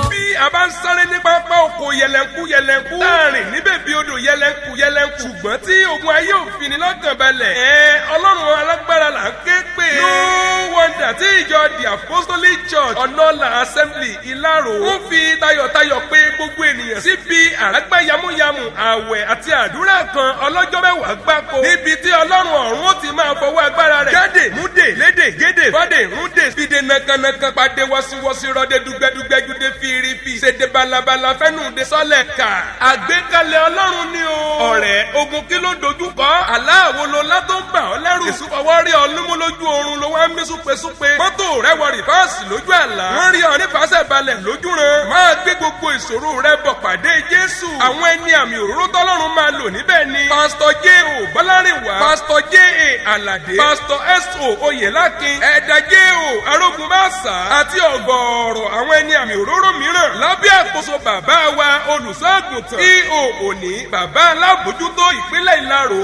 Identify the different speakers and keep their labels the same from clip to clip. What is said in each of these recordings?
Speaker 1: Bí a bá ń sáré ní pápá oko yẹlẹnku yẹlẹnku láàrin níbẹ̀ bí odò yẹlẹnku yẹlẹnku ṣùgbọ́n tí ogun ayé òfin ni lọ́kàn balẹ̀ ọlọ́run alágbára là ń ké pè no wonder tí ìjọ the apostolic church ọ̀nọ́là assembly ìlàrò ń fi tayọ̀tayọ̀ pé gbogbo ènìyàn síbi àrágbá yamuyamu ààwẹ̀ àti àdúrà kan ọlọ́jọ́ mẹ́wàá gbáko níbi tí ọlọ́run ọ̀run ó ti máa fọwọ́ agbára rẹ̀ jáde múdè lédè gédè fọ́dè rúndè fìdè nàkànàkàn pàdé wọ́síwọ́sí rọ́dẹ dùgbẹ́dùgbẹ́ jùdé fìrìfì ṣèdè balabala fẹ́nùdé sọ́lẹ̀ ká àgbékalẹ̀ ọlọ́run ni o ọ̀rẹ́ ogun kí ló dojúkọ aláwo ló látó ń bà ọ́ lẹ́rù èso fọwọ́ rí ọ lúmú lójú oorun ló wá ń mí súpesúpe mọ́tò rẹ wọ rìfáàsì lójú àlá wọ́n rí ọ nífàsẹ̀ balẹ̀ lójú ran máa gbé gbogbo ìṣòro rẹ bọ̀ pàdé Jésù àwọn ẹni àmì òróró tọ́lọ́run máa lò níbẹ̀ ni pásítọ̀ J.O. Bọ́lárìnwá pásítọ̀ J.A. Àlàdé pásítọ̀ S.O. Oyèlákin ẹ̀dà J.O. Arógunmáṣá àti ọ̀gọ̀ọ̀rọ̀ àwọn ẹni àmì òróró mìíràn lábẹ́ àkóso bàbá wa olùṣọ́àgùntàn E.O. Òní bàbá alábòjútó ìpínlẹ̀ Ìlaró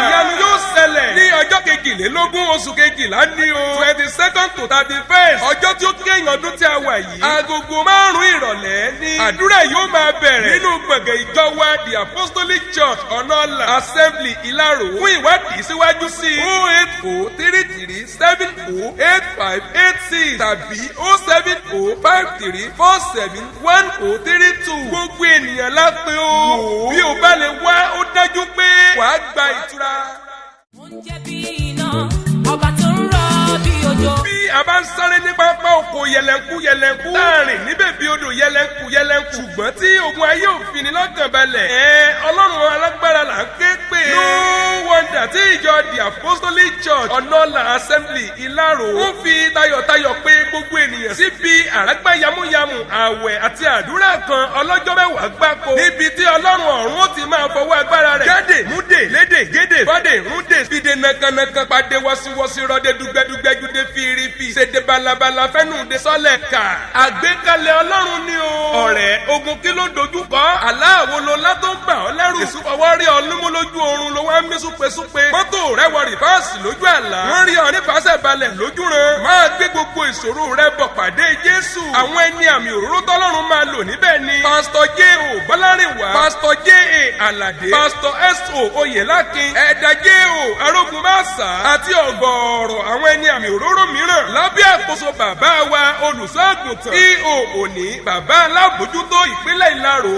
Speaker 1: ìyanu yóò ṣẹlẹ̀ ní ọjọ́ kejìlélógún oṣù kejìlá ní o 22nd to 31st ọjọ́ tí ó kẹ́yìn ọdún tí a wà yìí agogo 5 ìrọ̀lẹ́ ní àdúrà yóò máa bẹ̀rẹ̀ nínú gbọ̀ngàn ìjọ wa the apostolic church ọ̀nọ́là assembly Ìlaró fún ìwádìí síwájú sí 08033708586 tàbí 07053471032 gbogbo ènìyàn lápẹ́ o bí o bá lè wá ó dájú pé wàá gba ìtura.
Speaker 2: Mo ń jẹ́ bí iná ọba tó ń rọ̀ bí òjò.
Speaker 1: Bí a bá ń sáré ní pápá oko yẹlẹnku yẹlẹnku láàrin níbẹ̀ bí odò yẹlẹnku yẹlẹnku ṣùgbọ́n tí ogun ayé òfin ni lọ́kàn balẹ̀ ọlọ́run alágbára là ń ké pè no wonder tí ìjọ the apostolic church ọ̀nọ́là assembly Ìlaró ń fi tayọ̀tayọ̀ pé gbogbo ènìyàn síbi àrágbá yamuyamu ààwẹ̀ àti àdúrà kan ọlọ́jọ́ mẹ́wàá gbáko níbi tí ọlọ́run ọ̀run ó ti máa fọwọ́ agbára rẹ̀ jáde múdè lédè gédè fọ́dè rúndè fìdè nàkànàkàn pàdé wọ́síwọ́sí rọ́dẹ dùgbẹ́dùgbẹ́ jùdé fìrìfì ṣèdè balabala fẹ́nùdé sọ́lẹ̀ ká àgbékalẹ̀ ọlọ́run ni o ọ̀rẹ́ ogun kí ló dojúkọ aláwo ló látó ń bà ọ́ lẹ́rù èso fọwọ́ rí ọ lúmú lójú oorun ló wá ń mí súpesúpe mọ́tò rẹ wọ rìfáàsì lójú àlá wọ́n rí ọ nífàsẹ̀ balẹ̀ lójú ran máa gbé gbogbo ìṣòro rẹ bọ̀ pàdé Jésù àwọn ẹni àmì òróró tọ́lọ́run máa lò níbẹ̀ ni pásítọ̀ J.O. Bọ́lárìnwá pásítọ̀ J.A. Àlàdé pásítọ̀ S.O. Oyèlákin ẹ̀dà J.O. Arógunmáṣá àti ọ̀gọ̀ọ̀rọ̀ àwọn ẹni àmì òróró mìíràn lábẹ́ àkóso bàbá wa olùṣọ́àgùntàn E.O. Òní bàbá alábòjútó ìpínlẹ̀ Ìlaró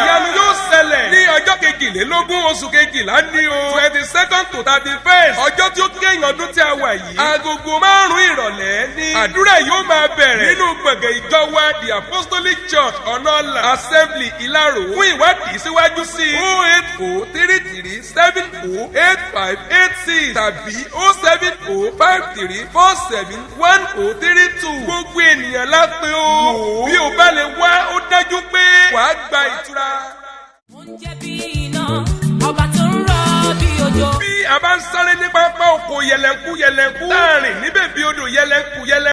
Speaker 1: ìyanu yóò ṣẹlẹ̀ ní ọjọ́ kejìlélógún oṣù kejìlá ní o 22nd to 31st ọjọ́ tí ó kẹ́yìn ọdún tí a wà yìí agogo 5 ìrọ̀lẹ́ ní àdúrà yóò máa bẹ̀rẹ̀ nínú gbọ̀ngàn ìjọ wa the apostolic church ọ̀nọ́là assembly Ìlaró fún ìwádìí síwájú sí 08033708586 tàbí 07053471032 gbogbo ènìyàn lápẹ́ o bí o bá lè wá ó dájú pé wàá gba ìtura.
Speaker 2: Mo ń jẹ́ bí iná ọba tó ń rọ̀ bí òjò.
Speaker 1: Bí a bá ń sáré ní pápá oko yẹlẹnku yẹlẹnku láàrin níbẹ̀ bí odò yẹlẹnku yẹlẹnku.